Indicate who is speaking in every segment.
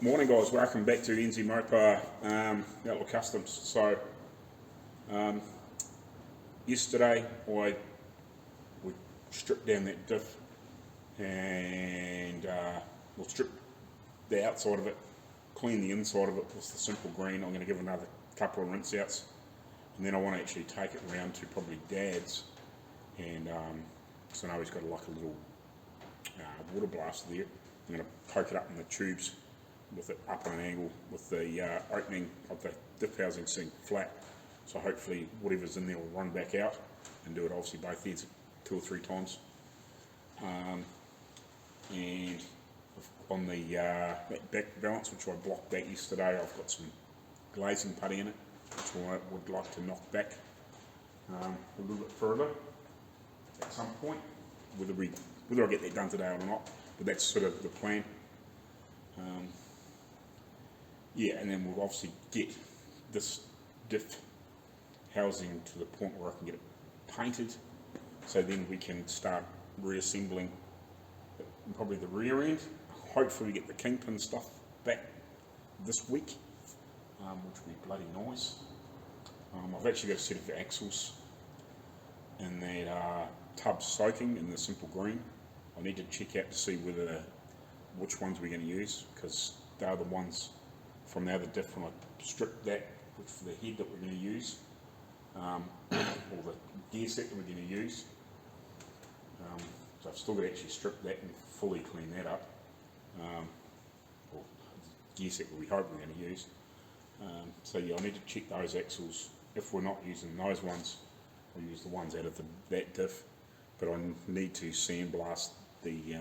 Speaker 1: Morning guys, welcome back to NZ Mopa Outlaw Kustoms. So yesterday we stripped down that diff and we'll strip the outside of it, clean the inside of it with the simple green. I'm going to give another couple of rinse outs and then I want to actually take it round to probably Dad's, and so now he's got like a little water blaster there. I'm going to poke it up in the tubes with it up on an angle with the opening of the diff housing sink flat, so hopefully whatever's in there will run back out, and do it obviously both ends 2 or 3 times. And on the that back balance, which I blocked back yesterday, I've got some glazing putty in it which I would like to knock back a little bit further at some point, whether I get that done today or not, but that's sort of the plan. Yeah, and then we'll obviously get this diff housing to the point where I can get it painted, so then we can start reassembling probably the rear end. Hopefully we get the kingpin stuff back this week, which will be bloody nice. I've actually got a set of axles in that tub soaking in the simple green. I need to check out to see which ones we're going to use, because they're the ones from the other diff when I stripped that, which for the head that we're going to use, or the gear set that we're going to use. So I've still got to actually strip that and fully clean that up, or the gear set that we hope we're going to use. So yeah, I need to check those axles. If we're not using those ones, I'll use the ones out of that diff, but I need to sandblast the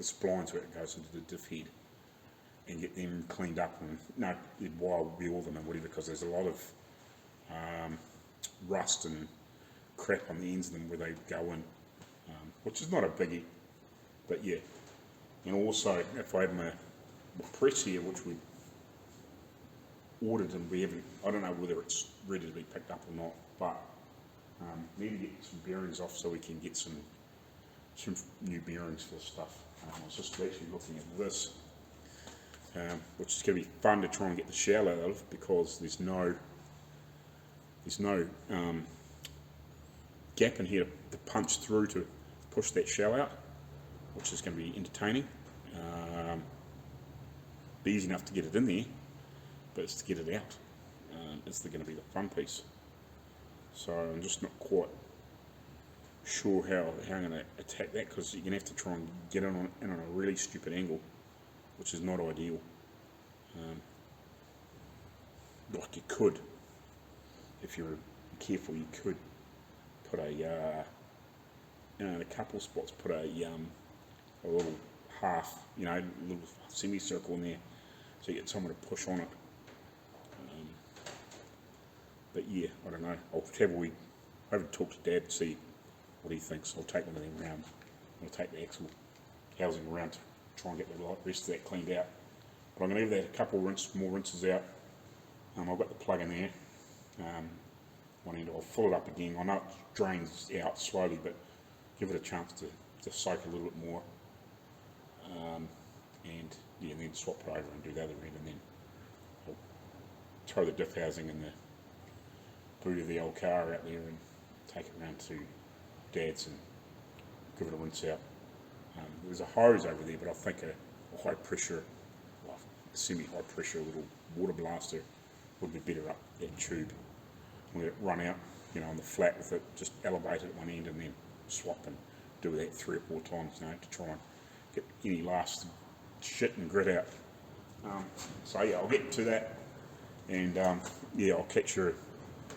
Speaker 1: splines where it goes into the diff head and get them cleaned up, and wild wheel them and whatever, because there's a lot of rust and crap on the ends of them where they go in, which is not a biggie, but yeah. And also, if I have my press here, which we ordered and we haven't, I don't know whether it's ready to be picked up or not, but need to get some bearings off so we can get some new bearings for the stuff. I was just actually looking at this, which is going to be fun to try and get the shell out of, because there's no gap in here to punch through to push that shell out, which is going to be entertaining. Be easy enough to get it in there, but it's to get it out is going to be the fun piece. So I'm just not quite sure how I'm going to attack that, because you're going to have to try and get in on a really stupid angle, which is not ideal. Like you could, if you're careful, you could put in a couple of spots, put a little half, a little semicircle in there, so you get someone to push on it. But yeah, I don't know. I'll have a talk to Dad, see what he thinks. I'll take one of them round. I'll take the axle housing around to try and get the rest of that cleaned out. But I'm going to give that a couple more rinses out. I've got the plug in there. One end, I'll fill it up again. I know it drains out slowly, but give it a chance to soak a little bit more. And then swap it over and do the other end, and then I'll throw the diff housing in the boot of the old car out there and take it around to Dad's and give it a rinse out. There's a hose over there, but I think a high pressure, well, semi-high pressure little water blaster would be better up that tube. Let it run out, on the flat with it, just elevate it at one end and then swap and do that 3 or 4 times, to try and get any last shit and grit out. So yeah, I'll get to that, and I'll catch you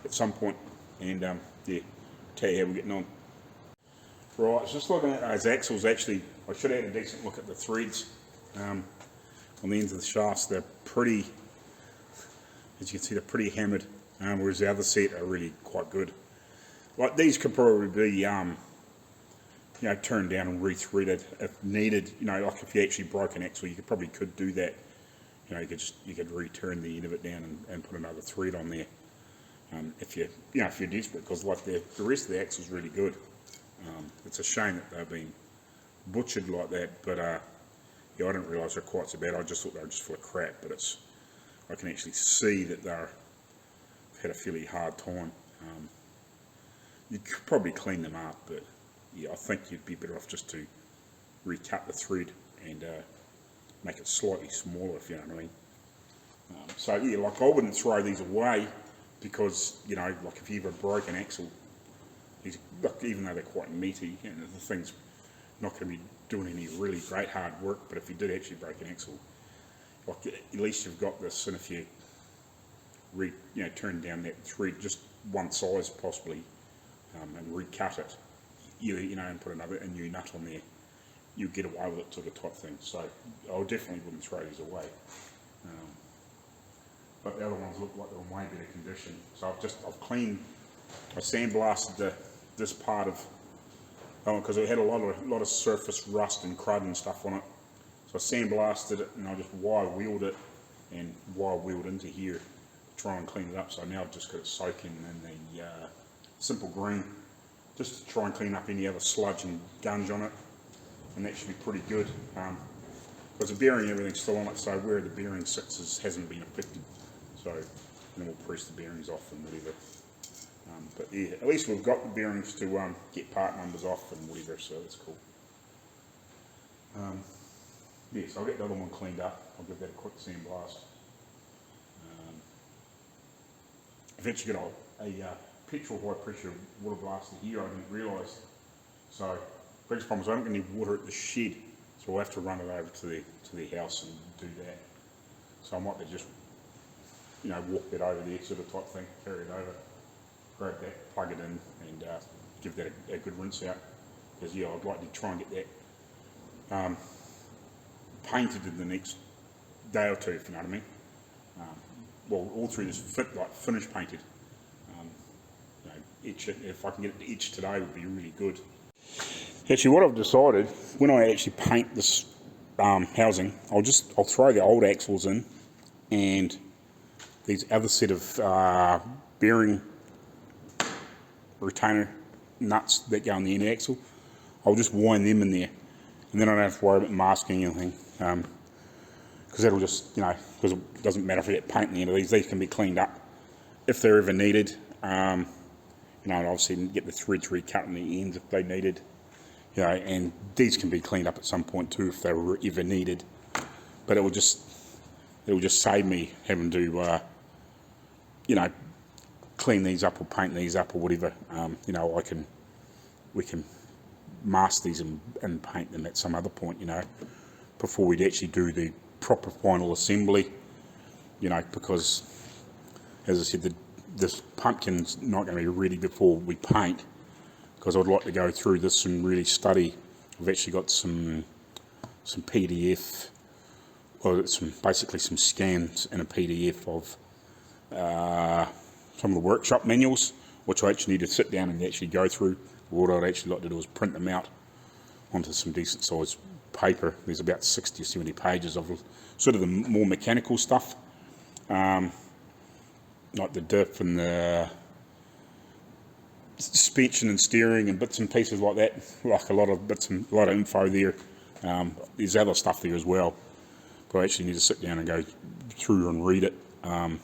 Speaker 1: at some point, and tell you how we're getting on. Right, just looking at those axles. Actually, I should have had a decent look at the threads on the ends of the shafts. They're pretty, as you can see, they're pretty hammered, whereas the other set are really quite good. Like these could probably be turned down and rethreaded if needed. Like if you actually broke an axle, you probably could do that. You could return the end of it down and put another thread on there. If you're desperate, because like the rest of the axle's really good. It's a shame that they've been butchered like that, but yeah, I didn't realise they're quite so bad. I just thought they were just full of crap, but I can actually see that they've had a fairly hard time. You could probably clean them up, but yeah, I think you'd be better off just to recut the thread and make it slightly smaller, if you know what I mean. So yeah, like I wouldn't throw these away because, you know, like if you ever broke an axle, even though they're quite meaty, and the thing's not going to be doing any really great hard work, but if you did actually break an axle, like at least you've got this, and if you turn down that thread just one size possibly, and recut it, and put a new nut on there, you get away with it sort of type thing. So I definitely wouldn't throw these away. But the other ones look like they're in way better condition. So I sandblasted this part of, because it had a lot of surface rust and crud and stuff on it. So I sandblasted it and I just wire wheeled it and wire wheeled into here to try and clean it up. So now I've just got it soaking in the simple green, just to try and clean up any other sludge and gunge on it, and that should be pretty good. Because the bearing and everything's still on it, so where the bearing sits hasn't been affected. So then we'll press the bearings off and whatever. But yeah, at least we've got the bearings to get part numbers off and whatever, so that's cool. Yeah, so I'll get the other one cleaned up. I'll give that a quick sandblast. I've actually got a petrol high pressure water blaster here, I didn't realise. So the biggest problem is I don't get any water at the shed, so we'll have to run it over to the house and do that. So I might be just, walk that over there sort of type thing, carry it over, grab that, plug it in, and give that a good rinse out. Because yeah, I'd like to try and get that painted in the next day or two, if you know what I mean. Well, all through this finish painted. Etch it. If I can get it etched today, would be really good. Actually, what I've decided, when I actually paint this housing, I'll throw the old axles in, and these other set of bearing retainer nuts that go on the end axle, I'll just wind them in there, and then I don't have to worry about masking anything, because that'll just, because it doesn't matter if I get paint in the end of these can be cleaned up if they're ever needed. And obviously get the threads recut in the ends if they needed, and these can be cleaned up at some point too if they were ever needed. But it will just save me having to, clean these up or paint these up or whatever. We can mask these and paint them at some other point, before we'd actually do the proper final assembly, because, as I said, this pumpkin's not going to be ready before we paint, because I'd like to go through this and really study. I've actually got some PDF, or basically some scans in a PDF of some of the workshop manuals, which I actually need to sit down and actually go through. What I'd actually like to do is print them out onto some decent sized paper. There's about 60 or 70 pages of sort of the more mechanical stuff. Like the diff and the suspension and steering and bits and pieces like that, like a lot of info there. There's other stuff there as well, but I actually need to sit down and go through and read it, and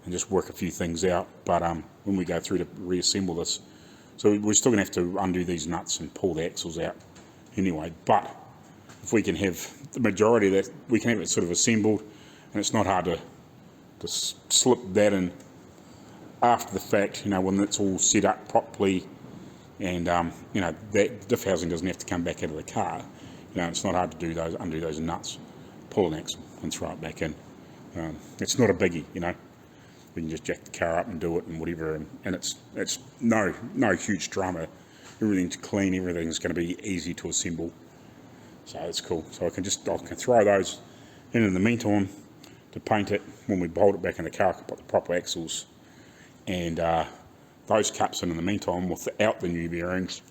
Speaker 1: just work a few things out. But when we go through to reassemble this, so we're still going to have to undo these nuts and pull the axles out anyway. But if we can have the majority of that, we can have it sort of assembled, and it's not hard to slip that in after the fact, when it's all set up properly, and that diff housing doesn't have to come back out of the car. It's not hard to undo those nuts, pull an axle and throw it back in. It's not a biggie, we can just jack the car up and do it and whatever, and it's no huge drama. Everything's clean, everything's going to be easy to assemble, so it's cool. So I can throw those in the meantime to paint it. When we bolt it back in the car, I can put the proper axles and those caps in the meantime without the new bearings,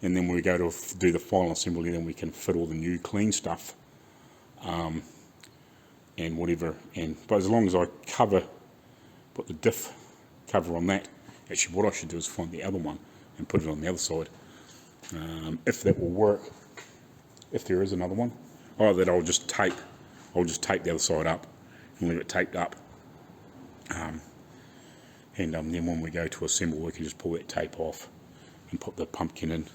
Speaker 1: and then when we go to do the final assembly, then we can fit all the new clean stuff and whatever. But as long as I put the diff cover on that, actually what I should do is find the other one and put it on the other side, if that will work, if there is another one. Either that, I'll just tape the other side up and leave it taped up. And then when we go to assemble, we can just pull that tape off and put the pumpkin in,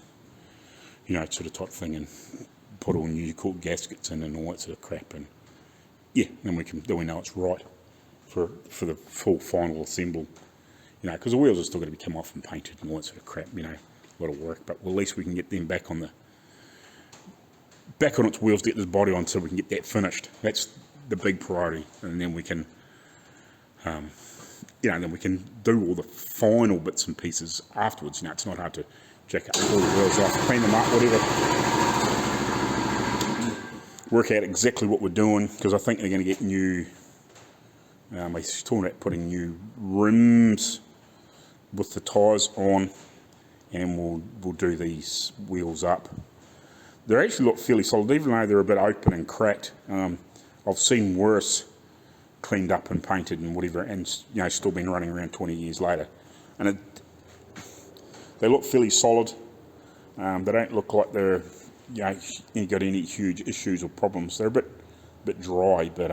Speaker 1: you know, sort of type thing, and put all new cool gaskets in and all that sort of crap. And yeah, then we know it's right for the full final assemble, you know, because the wheels are still going to be come off and painted and all that sort of crap, you know, a lot of work. But at least we can get them back on its wheels to get this body on, so we can get that finished. That's the big priority, and then we can, you know, then we can do all the final bits and pieces afterwards. You know, it's not hard to jack up all the wheels off, clean them up, whatever. Work out exactly what we're doing, because I think they're going to get new. We're talking about putting new rims with the tyres on, and we'll do these wheels up. They actually look fairly solid, even though they're a bit open and cracked. I've seen worse cleaned up and painted and whatever, and you know, still been running around 20 years later. And they look fairly solid. They don't look like they're, you know, got any huge issues or problems. They're a bit dry, but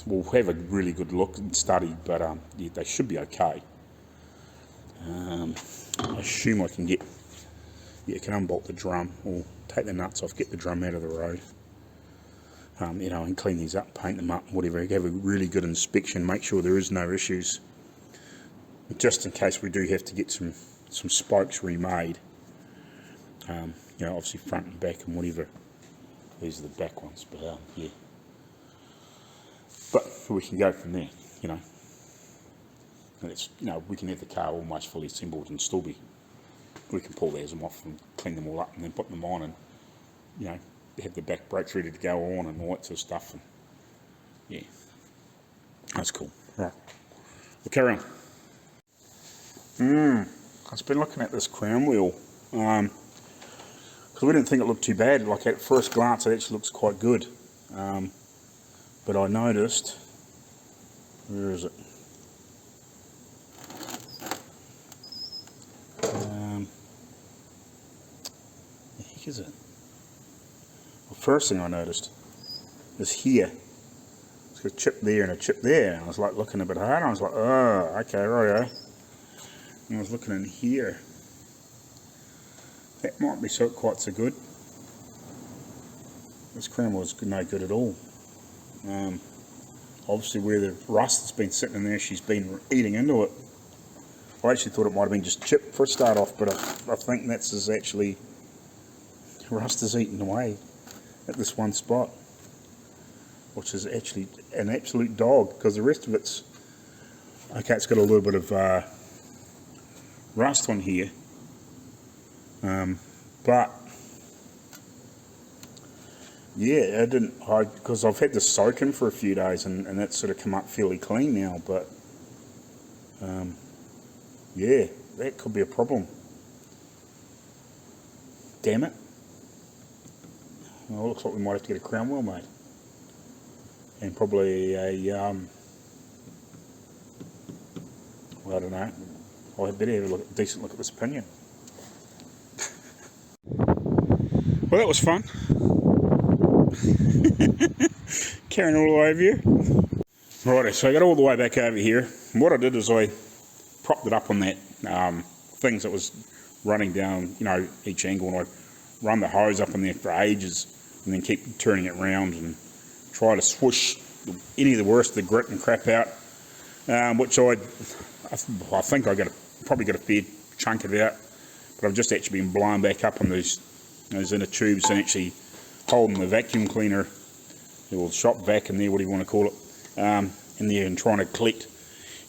Speaker 1: we'll have a really good look and study. But yeah, they should be okay. I assume I can can unbolt the drum or take the nuts off, get the drum out of the road. You know, and clean these up, paint them up, whatever. Have a really good inspection, make sure there is no issues, just in case we do have to get some spokes remade. You know, obviously front and back and whatever. These are the back ones, but yeah. But we can go from there, you know. And it's, you know, we can have the car almost fully assembled and still be. We can pull these off and clean them all up and then put them on, and you know, have the back brakes ready to go on and all that sort of stuff. And yeah, that's cool. Right, we'll carry on. I've been looking at this crown wheel because we didn't think it looked too bad. Like at first glance, it actually looks quite good. But I noticed, where is it? The heck is it? Well, first thing I noticed is here. It's got a chip there and a chip there. And I was like looking a bit hard. I was like, oh, okay, right. And I was looking in here. That might be quite so good. This crown was no good at all. Obviously where the rust has been sitting in there, she's been eating into it. I actually thought it might have been just chipped for a start off, but I think that's actually, rust is eaten away at this one spot, which is actually an absolute dog, because the rest of it's, okay, it's got a little bit of rust on here, but yeah, because I've had this soaking for a few days, and that's sort of come up fairly clean now, but yeah, that could be a problem. Damn it. Well, it looks like we might have to get a crown wheel made. And probably a, well, I don't know. I better have a decent look at this pinion. Well, that was fun. Carrying all the way over here. Righto, so I got all the way back over here. And what I did is I propped it up on that things that was running down, you know, each angle, and I run the hose up in there for ages, and then keep turning it round and try to swoosh any of the worst of the grit and crap out, which I think probably got a fair chunk of it out, but I've just actually been blowing back up on those inner tubes and actually holding the vacuum cleaner, or shop vac in there, what do you want to call it, in there, and trying to collect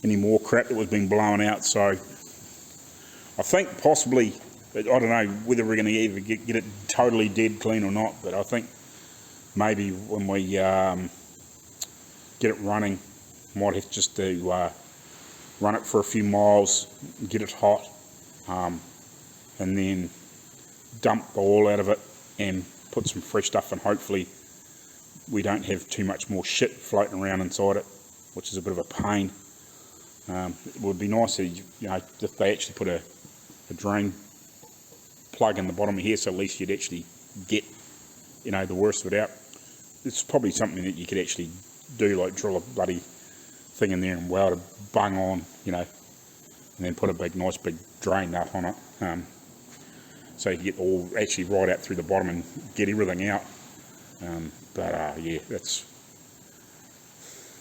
Speaker 1: any more crap that was being blown out. So I think possibly, I don't know whether we're going to ever get it totally dead clean or not, but I think maybe when we get it running, might have just to run it for a few miles, get it hot, and then dump the oil out of it and put some fresh stuff in. Hopefully we don't have too much more shit floating around inside it, which is a bit of a pain. It would be nice, you know, if they actually put a drain plug in the bottom of here, so at least you'd actually get you know, the worst of it out. It's probably something that you could actually do, like drill a bloody thing in there and weld a bung on, you know, and then put a nice big drain nut on it, so you can get all actually right out through the bottom and get everything out. Yeah, that's,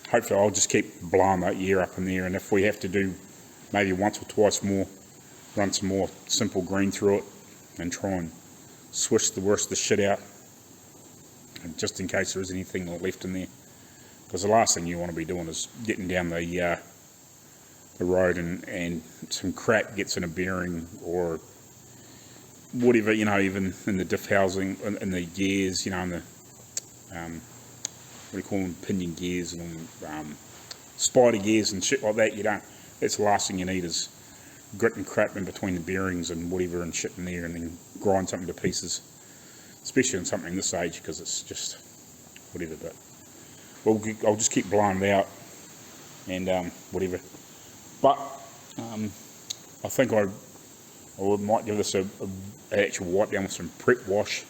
Speaker 1: hopefully I'll just keep blowing that air up in there, and if we have to do maybe once or twice more, run some more simple green through it and try and swish the worst of the shit out, and just in case there is anything left in there, because the last thing you want to be doing is getting down the road and some crap gets in a bearing or whatever, you know, even in the diff housing, in the gears, you know, in the what do you call them, pinion gears and spider gears and shit like that. You don't, that's the last thing you need is grit and crap in between the bearings and whatever and shit in there, and then grind something to pieces, especially on something this age, because it's just whatever. But I'll just keep blowing it out and whatever. But I think I might give this an actual wipe down with some prep wash,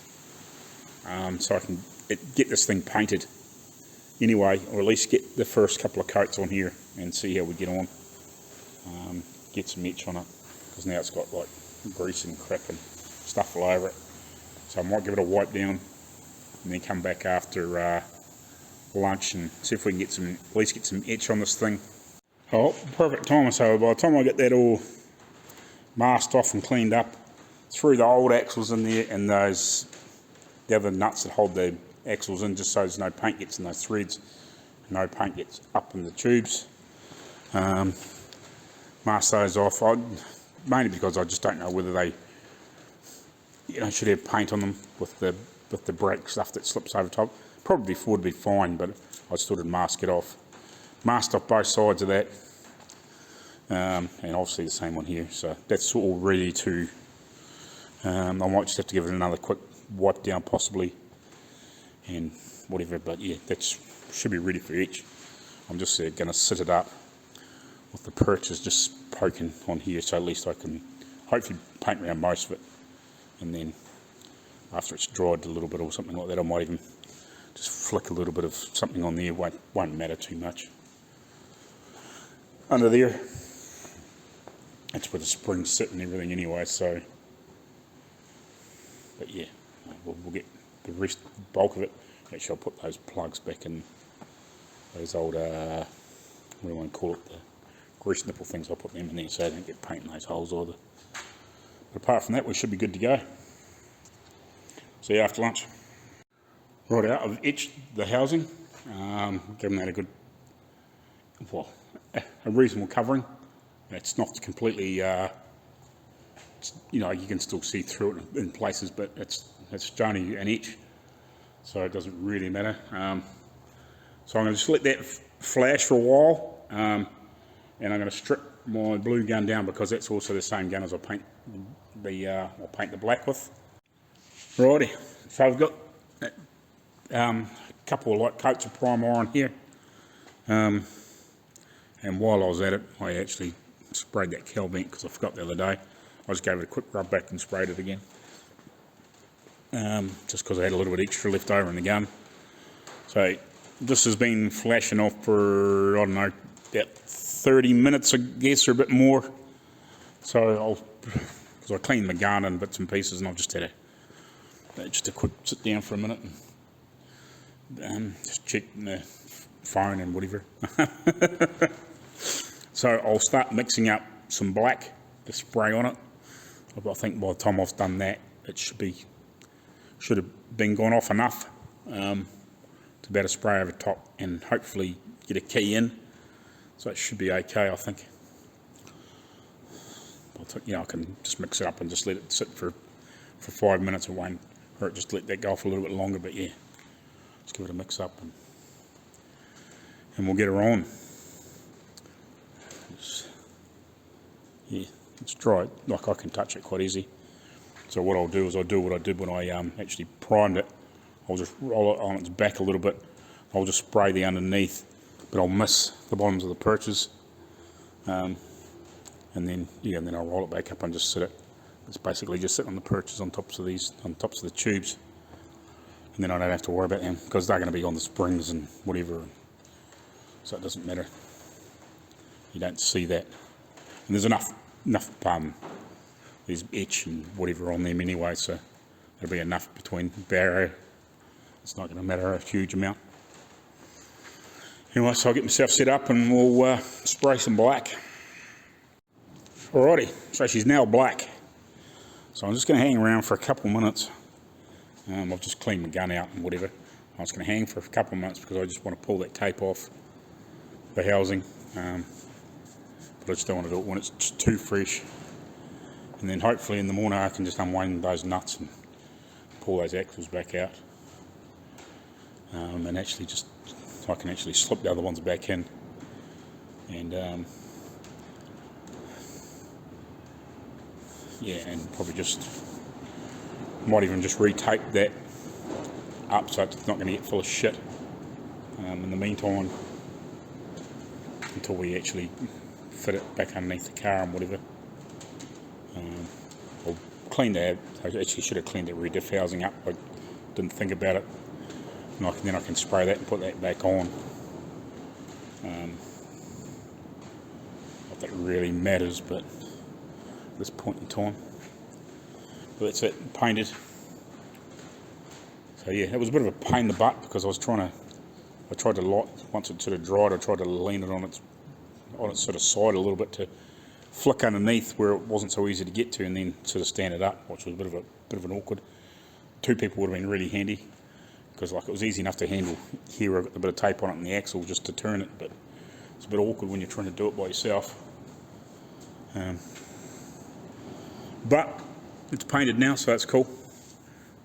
Speaker 1: so I can get this thing painted anyway, or at least get the first couple of coats on here and see how we get on. Get some etch on it, because now it's got like grease and crap and stuff all over it. So I might give it a wipe down and then come back after lunch and see if we can get some, at least get some etch on this thing. Oh, perfect time. So by the time I get that all masked off and cleaned up, threw the old axles in there and those, the other nuts that hold the axles in, just so there's no paint gets in those threads, no paint gets up in the tubes. Mask those off, mainly because I just don't know whether they, you know, should have paint on them with the brake stuff that slips over top. Probably would be fine, but I just thought I'd mask it off. Masked off both sides of that, and obviously the same one here. So that's all ready to. I might just have to give it another quick wipe down possibly, and whatever. But yeah, that should be ready for each. I'm just going to sit it up with the perches just poking on here, so at least I can hopefully paint around most of it, and then after it's dried a little bit or something like that, I might even just flick a little bit of something on there. Won't matter too much. Under there, that's where the springs sit and everything anyway, so, but yeah, we'll get the rest, the bulk of it. Actually, I'll put those plugs back in, those old, what do I want to call it, the grease nipple things. I'll put them in there so I don't get paint in those holes either. But apart from that, we should be good to go. See you after lunch. Right out, I've etched the housing, given that a good, well, a reasonable covering. It's not completely, you know, you can still see through it in places, but it's only an etch, so it doesn't really matter. So I'm going to just let that flash for a while, and I'm going to strip my blue gun down, because that's also the same gun as I paint the black with. Righty, so I've got a couple of light coats of primer on here, and while I was at it, I actually sprayed that cal vent because I forgot the other day. I just gave it a quick rub back and sprayed it again, just because I had a little bit extra left over in the gun. So this has been flashing off for, I don't know, about 30 minutes, I guess, or a bit more. So because I cleaned my gun in bits and pieces, and I've just had just a quick sit down for a minute and just check my phone and whatever. So I'll start mixing up some black to spray on it. I think by the time I've done that, it should have been gone off enough to be able to spray over top and hopefully get a key in. So it should be okay, I think. You know, I can just mix it up and just let it sit for 5 minutes or just let that go off a little bit longer. But yeah, just give it a mix up and we'll get her on. Yeah, it's dry. Like, I can touch it quite easy. So what I'll do is I'll do what I did when I actually primed it. I'll just roll it on its back a little bit. I'll just spray the underneath, but I'll miss the bottoms of the perches. And then I'll roll it back up and just sit it. It's basically just sitting on the perches on tops of the tubes. and then I don't have to worry about them because they're going to be on the springs and whatever, so it doesn't matter. You don't see that, and there's enough there's etch and whatever on them anyway, so there'll be enough between barrow. It's not going to matter a huge amount. Anyway, so I'll get myself set up and we'll spray some black. Alrighty, so she's now black. So I'm just going to hang around for a couple of minutes. I've just cleaned my gun out and whatever. I was going to hang for a couple of minutes because I just want to pull that tape off the housing. But I just don't want to do it when it's too fresh. And then hopefully in the morning I can just unwind those nuts and pull those axles back out. And actually I can actually slip the other ones back in. And yeah, and probably might even just retape that up so it's not going to get full of shit in the meantime, until we actually fit it back underneath the car and whatever. I'll clean that. I actually should have cleaned that rediff housing up. I didn't think about it. And then I can spray that and put that back on. Not that it really matters, but at this point in time. But that's it, painted. So yeah, it was a bit of a pain in the butt because I tried to light, once it sort of dried, I tried to lean it on its sort of side a little bit to flick underneath where it wasn't so easy to get to, and then sort of stand it up, which was a bit of an awkward. 2 people would have been really handy, because like it was easy enough to handle here. I've got a bit of tape on it in the axle just to turn it, but it's a bit awkward when you're trying to do it by yourself. But it's painted now, so that's cool.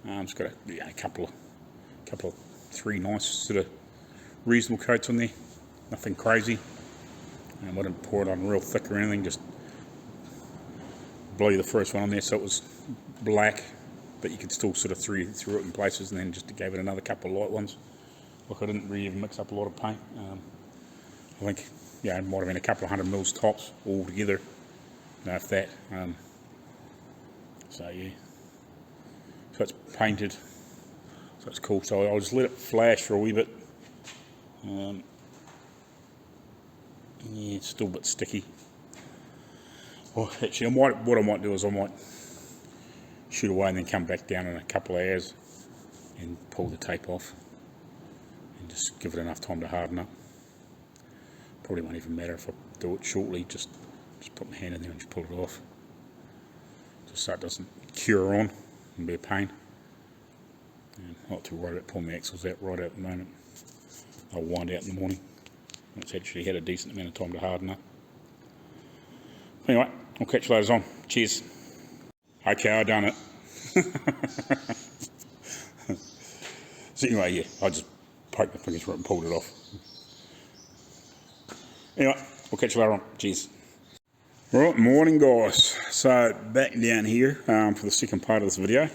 Speaker 1: It's got a couple of 3 nice sort of reasonable coats on there, nothing crazy. I didn't pour it on real thick or anything, just blew the first one on there so it was black, but you could still sort of through it in places, and then just gave it another couple of light ones. Look, I didn't really even mix up a lot of paint. I think, yeah, it might have been a couple of 100 mils tops all together, if that. So yeah, so it's painted, so it's cool. So I'll just let it flash for a wee bit. Yeah, it's still a bit sticky. Well, actually, what I might do is I might shoot away and then come back down in a couple of hours and pull the tape off and just give it enough time to harden up. Probably won't even matter if I do it shortly, just put my hand in there and just pull it off, just so it doesn't cure on and be a pain. And I'm not too worried about pulling the axles out right out at the moment. I'll wind out in the morning. It's actually had a decent amount of time to harden up. Anyway, I'll catch you later on. Cheers. Okay, I done it. So anyway, yeah, I just poked my fingers through it and pulled it off. Anyway, we'll catch you later on. Cheers. Right, morning guys. So back down here for the second part of this video.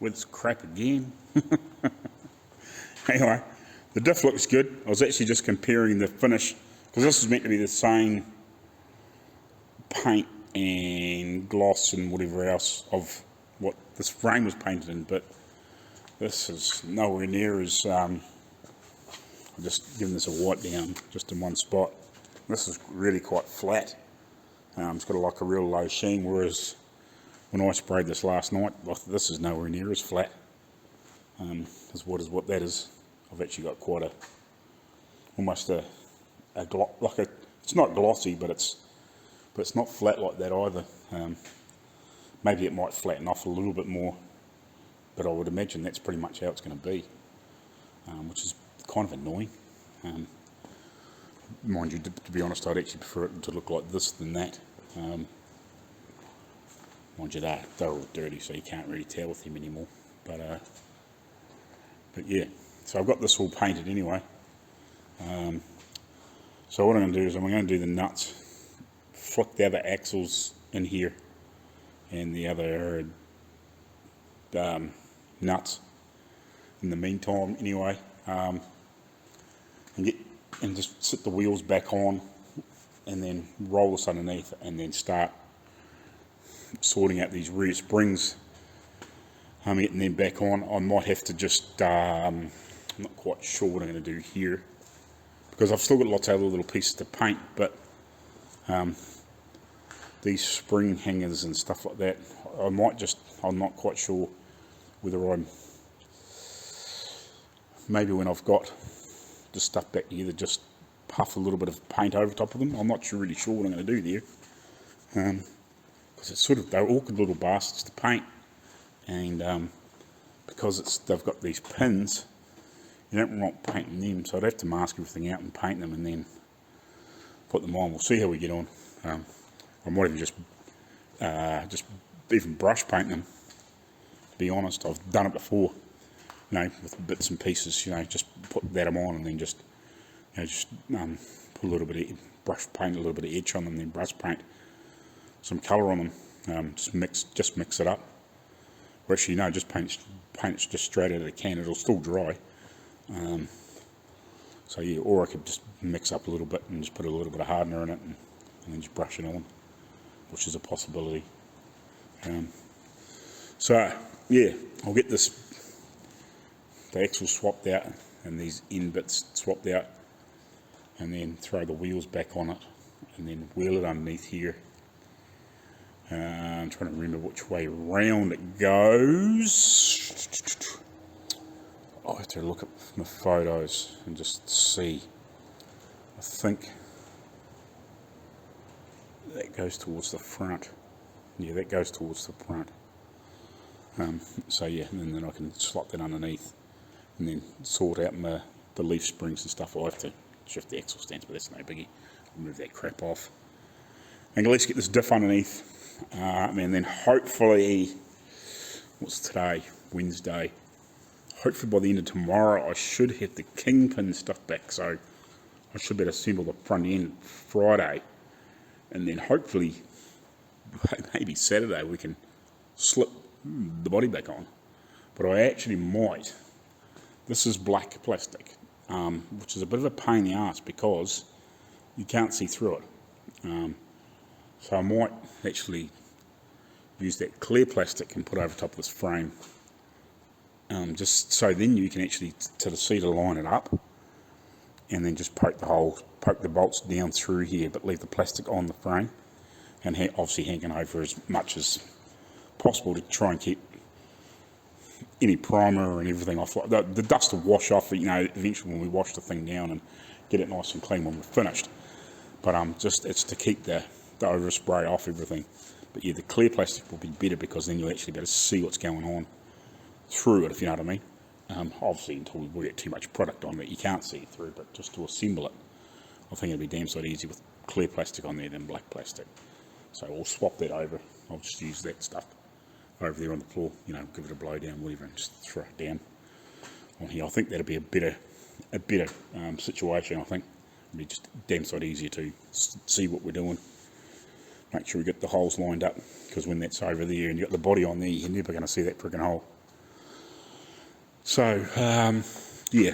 Speaker 1: With crap again. Anyway, the diff looks good. I was actually just comparing the finish, because this is meant to be the same paint and gloss and whatever else of what this frame was painted in, but this is nowhere near as, I've just given this a wipe down just in one spot. This is really quite flat. It's got like a real low sheen, whereas when I sprayed this last night, this is nowhere near as flat as what that is. I've actually got quite almost a it's not glossy, but it's not flat like that either. Maybe it might flatten off a little bit more, but I would imagine that's pretty much how it's going to be, which is kind of annoying. Mind you, to be honest, I'd actually prefer it to look like this than that. Mind you, they're all dirty, so you can't really tell with them anymore. But yeah, so I've got this all painted anyway. So what I'm going to do is I'm going to do the nuts, flick the other axles in here, and the other nuts in the meantime anyway, and just sit the wheels back on, and then roll this underneath, and then start sorting out these rear springs. getting them back on. I might have to just, I'm not quite sure what I'm going to do here, because I've still got lots of other little pieces to paint, but these spring hangers and stuff like that, I might just, I'm not quite sure whether I'm, maybe when I've got the stuff back together, just puff a little bit of paint over top of them. I'm not really sure what I'm going to do there, because it's sort of, they're awkward little bastards to paint, and because they've got these pins, you don't want painting them, so I'd have to mask everything out and paint them and then put them on. We'll see how we get on. I might even just even brush paint them, to be honest. I've done it before, you know, with bits and pieces, you know, just put that on and then just, you know, just put a little bit of, brush paint a little bit of edge on them, then brush paint some colour on them, just mix it up. Or actually, no, just paint it just straight out of the can, it'll still dry. So yeah, or I could just mix up a little bit and just put a little bit of hardener in it and then just brush it on, which is a possibility. So yeah, I'll get the axle swapped out and these end bits swapped out, and then throw the wheels back on it and then wheel it underneath here. I'm trying to remember which way round it goes. I'll have to look at my photos and just see. I think that goes towards the front. Yeah, that goes towards the front. So yeah, and then I can slot that underneath and then sort out the leaf springs and stuff. I'll have to shift the axle stands, but that's no biggie. I'll move that crap off and at least get this diff underneath. And then hopefully, what's today? Wednesday. Hopefully by the end of tomorrow I should have the kingpin stuff back, so I should be able to assemble the front end Friday, and then hopefully maybe Saturday we can slip the body back on. But I actually might, this is black plastic, which is a bit of a pain in the ass because you can't see through it. So I might actually use that clear plastic and put over top of this frame, just so then you can actually see to line it up, and then just poke the bolts down through here, but leave the plastic on the frame, and obviously hanging over as much as possible to try and keep any primer and everything off. The dust will wash off, you know, eventually when we wash the thing down and get it nice and clean when we're finished. But it's to keep the overspray off everything. But yeah, the clear plastic will be better because then you'll actually be able to see what's going on through it, if you know what I mean. Obviously, until we get too much product on it, you can't see it through, but just to assemble it, I think it'll be damn sight easier with clear plastic on there than black plastic. So we'll swap that over. I'll just use that stuff over there on the floor, you know, give it a blow down, whatever, and just throw it down on here. I think that'll be a better situation, I think. It'll be just damn sight easier to see what we're doing. Make sure we get the holes lined up, because when that's over there and you've got the body on there, you're never going to see that friggin' hole. So, yeah,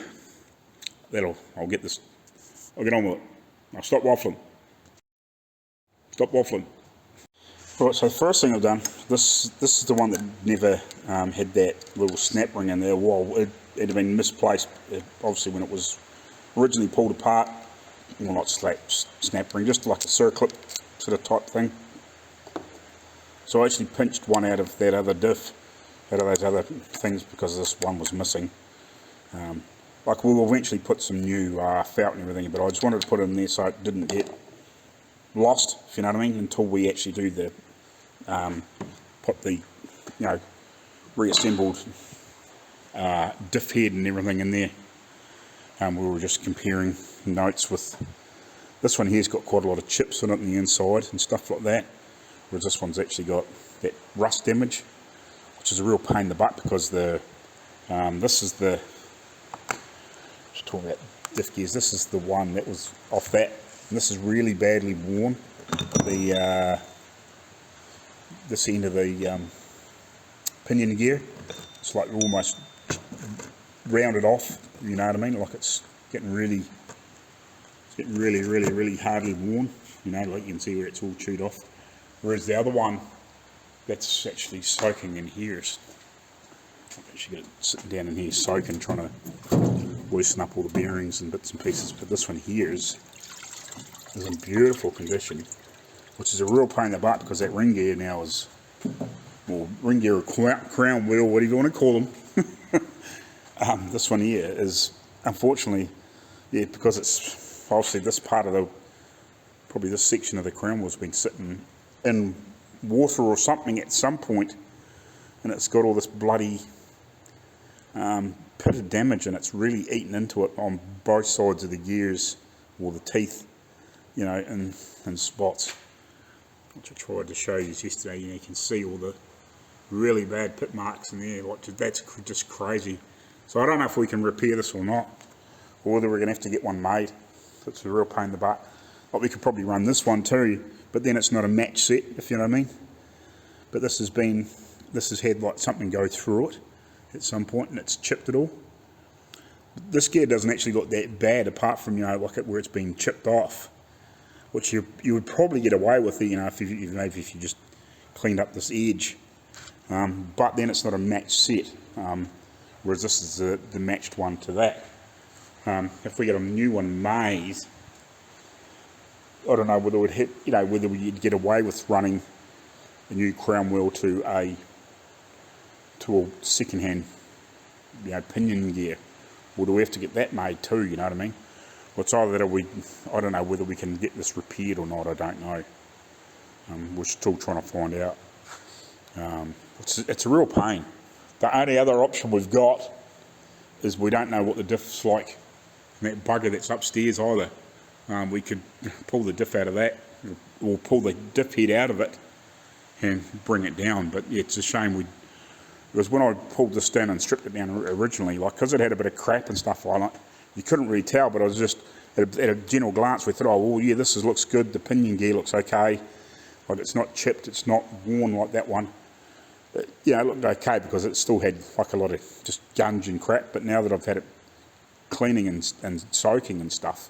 Speaker 1: I'll get on with it. I'll stop waffling. Right, so the first thing I've done, this is the one that never had that little snap ring in there. Well, it had been misplaced, obviously, when it was originally pulled apart. Well, not snap ring, just like a circlip sort of type thing. So I actually pinched one out of that other diff, out of those other things, because this one was missing. Like, we'll eventually put some new felt and everything, but I just wanted to put it in there so it didn't get lost, if you know what I mean, until we actually do the put the, you know, reassembled diff head and everything in there. We were just comparing notes with this one here's got quite a lot of chips on it on the inside and stuff like that, whereas this one's actually got that rust damage, which is a real pain in the butt, because the this is the, just talking about diff gears, this is the one that was off that, and this is really badly worn. The this end of the pinion gear, it's like almost rounded off, you know what I mean, like it's getting really hardly worn, you know, like you can see where it's all chewed off. Whereas the other one, that's actually soaking in here, Actually got it sitting down in here soaking, trying to loosen up all the bearings and bits and pieces. But this one here is in beautiful condition, which is a real pain in the butt because that ring gear now is, well, ring gear or crown wheel, whatever you want to call them. This one here is, unfortunately, yeah, because it's obviously this part of the, probably this section of the crown wheel's been sitting in water or something at some point, and it's got all this bloody bit of damage, and it's really eaten into it on both sides of the gears, or the teeth, you know, in spots, which I tried to show you yesterday. You know, you can see all the really bad pit marks in there. Like, that's just crazy. So I don't know if we can repair this or not, or whether we're going to have to get one made. It's a real pain in the butt. Like, we could probably run this one too, but then it's not a match set, if you know what I mean. But this has had like something go through it at some point, and it's chipped it all. This gear doesn't actually look that bad, apart from, you know, like where it's been chipped off, which you would probably get away with it, you know, if you just cleaned up this edge. But then it's not a matched set, whereas this is the matched one to that. If we get a new one made, I don't know whether we'd hit, you know, whether we'd get away with running a new crown wheel to a second-hand, you know, pinion gear, or do we have to get that made too? You know what I mean? Well, it's either that I don't know whether we can get this repaired or not. I don't know. We're still trying to find out. It's a real pain. The only other option we've got is we don't know what the diff's like in that bugger that's upstairs either. We could pull the diff out of that, or pull the diff head out of it and bring it down. But yeah, it's a shame because when I pulled this down and stripped it down originally, like, because it had a bit of crap and stuff on it, you couldn't really tell, but I was just, at a general glance, we thought, oh, well, yeah, this looks good, the pinion gear looks okay, like, it's not chipped, it's not worn like that one. You know, it looked okay because it still had like a lot of just gunge and crap, but now that I've had it cleaning and soaking and stuff,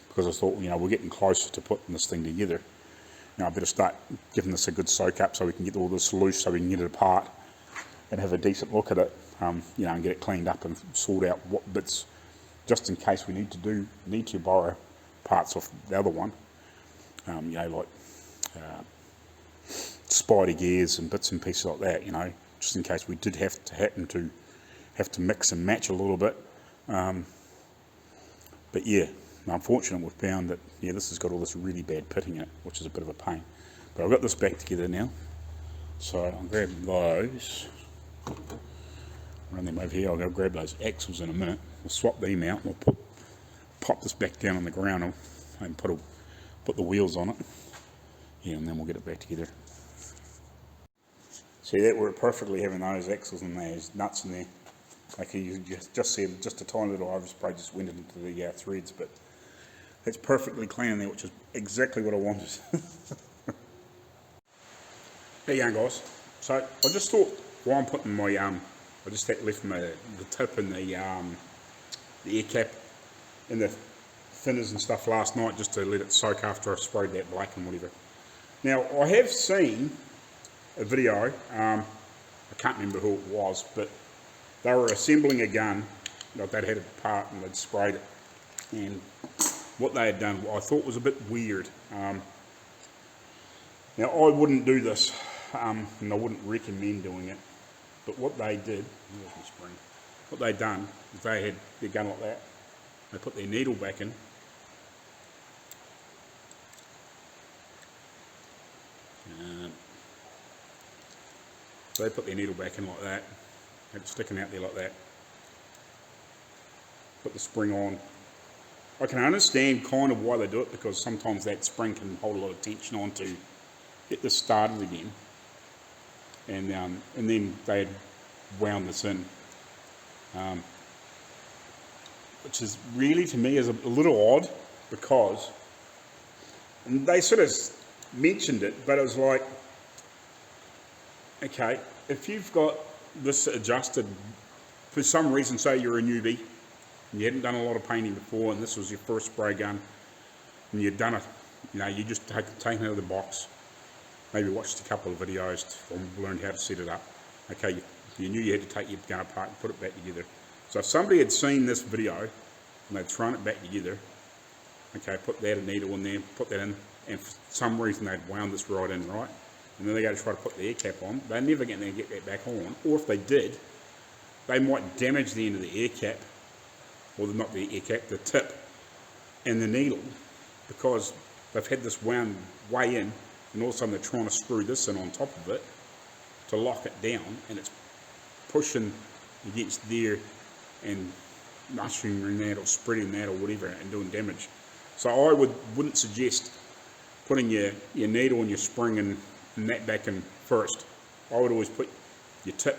Speaker 1: because I thought, you know, we're getting closer to putting this thing together, you know, I better start giving this a good soak up so we can get all this loose, so we can get it apart and have a decent look at it, you know, and get it cleaned up and sort out what bits, just in case we need to borrow parts off the other one, you know, like spider gears and bits and pieces like that, you know, just in case we did have to mix and match a little bit. But yeah, unfortunately we've found that, yeah, this has got all this really bad pitting in it, which is a bit of a pain. But I've got this back together now, so I'll grab those, run them over here. I'll go grab those axles in a minute. We'll swap them out. We'll pop this back down on the ground and put the wheels on it. Yeah, and then we'll get it back together. See, that worked perfectly, having those axles and those nuts in there. Okay, you just see just a tiny little overspray just went into the threads, but it's perfectly clean in there, which is exactly what I wanted. There you go, guys. So I just thought, while I'm putting my I just left the tip and the air cap in the thinners and stuff last night, just to let it soak after I sprayed that black and whatever. Now, I have seen a video, I can't remember who it was, but they were assembling a gun, like they'd had it apart and they'd sprayed it, and what they had done, I thought was a bit weird. Now, I wouldn't do this, and I wouldn't recommend doing it, but what they did, what they'd done is they had their gun like that, they put their needle back in, so they put their needle back in like that, had it sticking out there like that, put the spring on. I can understand kind of why they do it, because sometimes that spring can hold a lot of tension on to get this started again, and then they had wound this in, which is really, to me, is a little odd, because, and they sort of mentioned it, but it was like, okay, if you've got this adjusted for some reason, say you're a newbie and you hadn't done a lot of painting before, and this was your first spray gun, and you'd done it, you know, you just taken it out of the box, maybe watched a couple of videos to learn how to set it up. Okay, you You knew you had to take your gun apart and put it back together. So if somebody had seen this video and they'd thrown it back together, okay, put that needle in there, put that in, and for some reason they'd wound this right in, right? And then they go to try to put the air cap on, they're never going to get that back on. Or if they did, they might damage the end of the air cap, or not the air cap, the tip and the needle, because they've had this wound way in, and all of a sudden they're trying to screw this in on top of it to lock it down, and it's pushing against there and mushrooming that or spreading that or whatever and doing damage. So I wouldn't suggest putting your needle and your spring and that back in first. I would always put your tip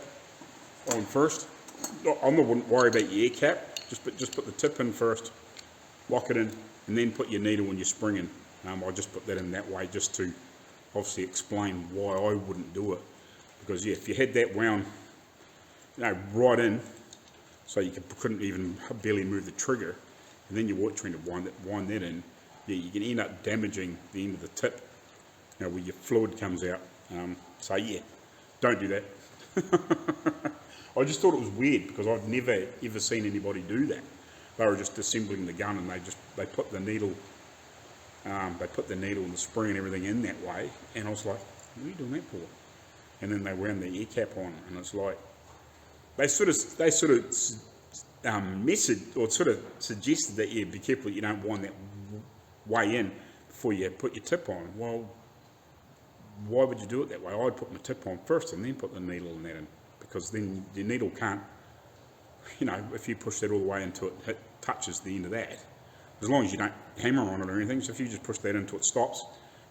Speaker 1: on first. I wouldn't worry about your air cap, just put the tip in first, lock it in, and then put your needle and your spring in. I just put that in that way just to obviously explain why I wouldn't do it. Because yeah, if you had that wound, right in, so you couldn't even barely move the trigger, and then you're trying to wind that in, yeah, you can end up damaging the end of the tip, where your fluid comes out. So yeah, don't do that. I just thought it was weird because I've never ever seen anybody do that. They were just assembling the gun and they put the needle, and the spring and everything in that way, and I was like, what are you doing that for? And then they wound the air cap on, and it's like they sort of messaged or sort of suggested that be careful you don't wind that way in before you put your tip on. Well, why would you do it that way? I'd put my tip on first and then put the needle and that in, because then the needle can't, if you push that all the way until it touches the end of that, as long as you don't hammer on it or anything. So if you just push that until it stops,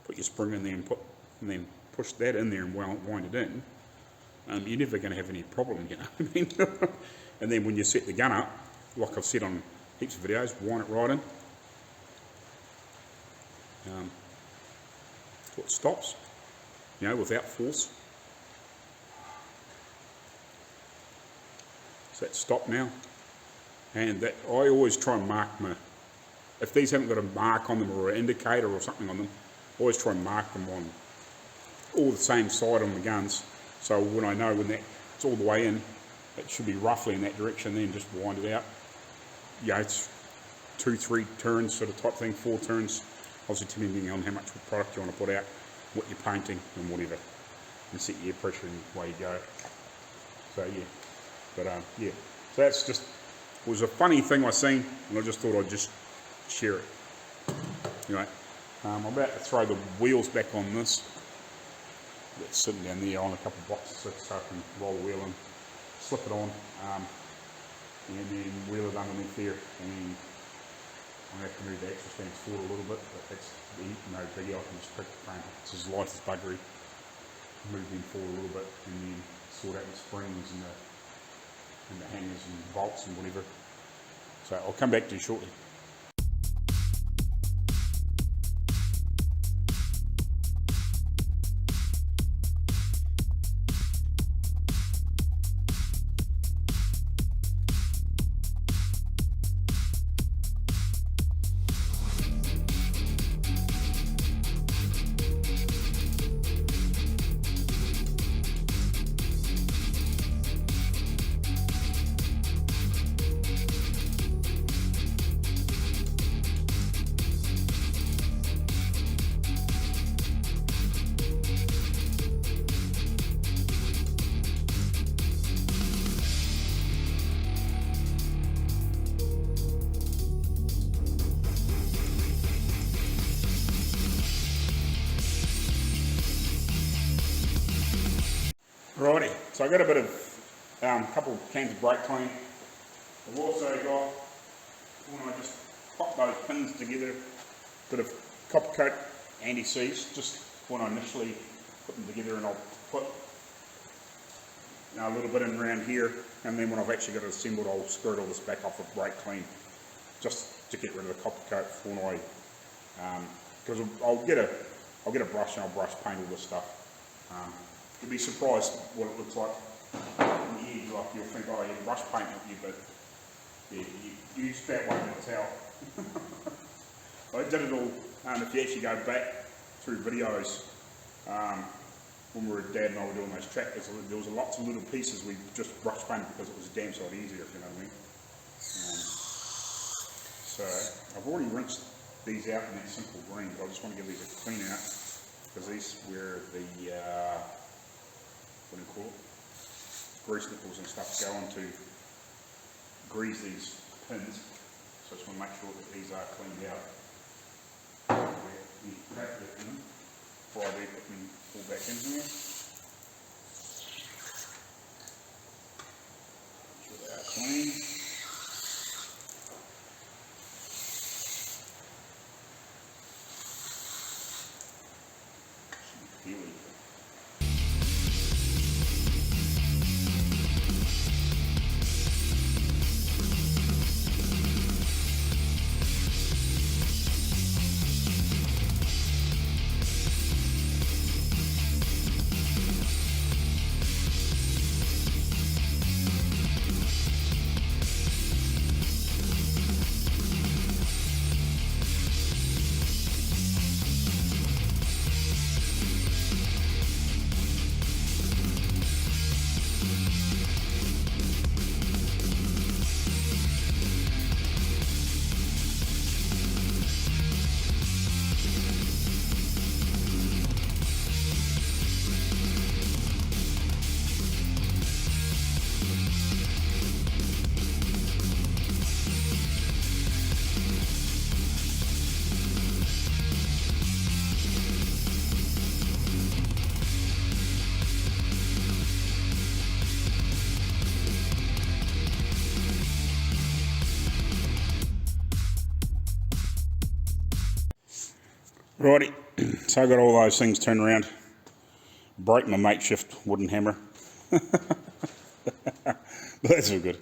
Speaker 1: put your spring in there and then push that in there and wind it in, you're never going to have any problem, what I mean? And then when you set the gun up, like I've said on heaps of videos, wind it right in. Till it stops, without force. So that's stopped now. And that I always try and mark if these haven't got a mark on them or an indicator or something on them, I always try and mark them on all the same side on the guns. So when I know when it's all the way in, it should be roughly in that direction, then just wind it out. It's 2-3 turns sort of type thing, 4 turns, obviously depending on how much product you want to put out, what you're painting and whatever, and set your air pressure and away you go. So yeah, but so that's just, it was a funny thing I seen, and I just thought I'd just share it. Anyway, I'm about to throw the wheels back on this. That's sitting down there on a couple of boxes so I can roll the wheel and slip it on, and then wheel it underneath there, and then I have to move the extra stands forward a little bit, but that's no biggie. I can just pick the frame. It's as light as buggery. Move them forward a little bit, and then sort out the springs and the hangers and bolts and whatever. So I'll come back to you shortly. Righty, so I got a bit of, couple of cans of brake clean. I've also got, when I just pop those pins together, a bit of copper coat anti-seize, just when I initially put them together, and I'll put a little bit in around here, and then when I've actually got it assembled, I'll skirt all this back off with brake clean, just to get rid of the copper coat when I, because I'll get a brush and I'll brush paint all this stuff. You'll be surprised what it looks like in the edge. Like you'll think, oh, you brush paint with you, but yeah, you just about won't be able to tell. I did it all, if you actually go back through videos, when Dad and I were doing those tractors, there was lots of little pieces we just brush painted because it was a damn sight easier, if you know what I mean. So I've already rinsed these out in that simple green, but I just want to give these a clean out because these where the what do you call it? Grease nipples and stuff go on to grease these pins. So I just want to make sure that these are cleaned out. You crack that in them before I do put them all back in here. Make sure they are clean. Here we go. Righty, so I got all those things turned around, broke my makeshift wooden hammer, but that's all good.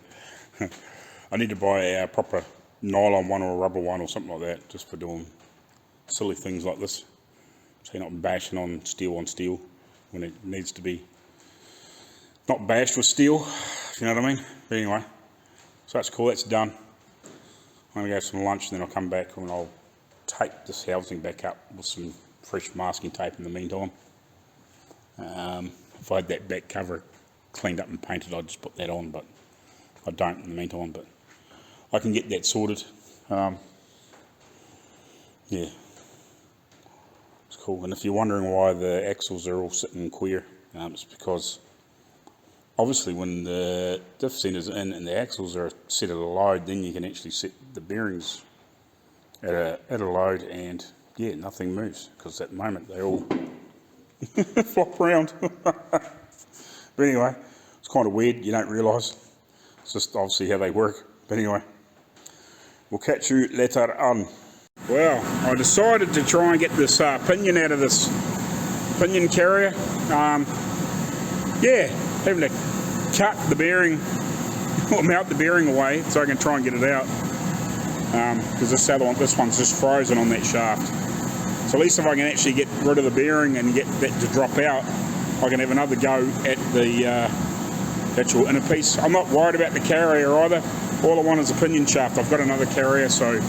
Speaker 1: I need to buy a proper nylon one or a rubber one or something like that, just for doing silly things like this, so you're not bashing on steel when it needs to be not bashed with steel, if you know what I mean. But anyway, so that's cool, that's done. I'm going to go have some lunch and then I'll come back and I'll tape this housing back up with some fresh masking tape in the meantime. If I had that back cover cleaned up and painted, I'd just put that on, but I don't in the meantime, but I can get that sorted. Yeah, it's cool. And if you're wondering why the axles are all sitting queer, it's because obviously when the diff center's in and the axles are set at a load, then you can actually set the bearings at a load, and yeah, nothing moves because at the moment they all flop around. But anyway, it's kind of weird, you don't realise. It's just obviously how they work. But anyway, we'll catch you later on. Well, I decided to try and get this pinion out of this pinion carrier. Yeah, having to cut the bearing or mount the bearing away so I can try and get it out. Because this one's just frozen on that shaft. So at least if I can actually get rid of the bearing and get that to drop out, I can have another go at the actual inner piece. I'm not worried about the carrier either. All I want is a pinion shaft. I've got another carrier, so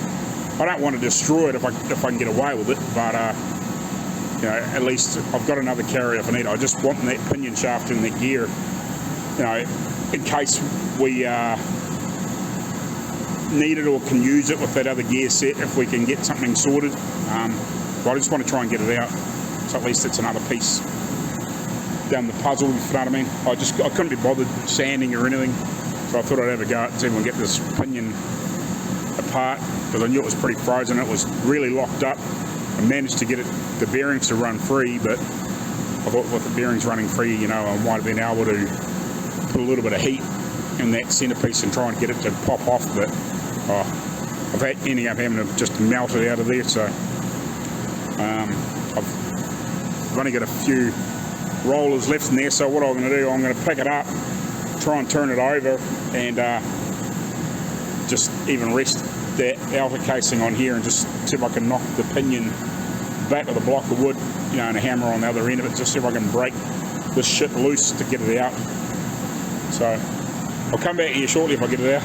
Speaker 1: I don't want to destroy it if I can get away with it. But you know, at least I've got another carrier if I need it. I just want that pinion shaft in the gear, you know, in case we need it or can use it with that other gear set if we can get something sorted. But I just want to try and get it out, so at least it's another piece down the puzzle, if you know what I mean. I couldn't be bothered sanding or anything, so I thought I'd have a go at see if we can get this pinion apart, because I knew it was pretty frozen. It was really locked up. I managed to get the bearings to run free, but I thought with the bearings running free, you know, I might have been able to put a little bit of heat in that centerpiece and try and get it to pop off, but I've ended up having to just melt it out of there. So I've only got a few rollers left in there, so what I'm going to do, I'm going to pick it up, try and turn it over, and just even rest that outer casing on here and just see if I can knock the pinion back with a block of wood, you know, and a hammer on the other end of it, just see if I can break this shit loose to get it out. So I'll come back here shortly if I get it out.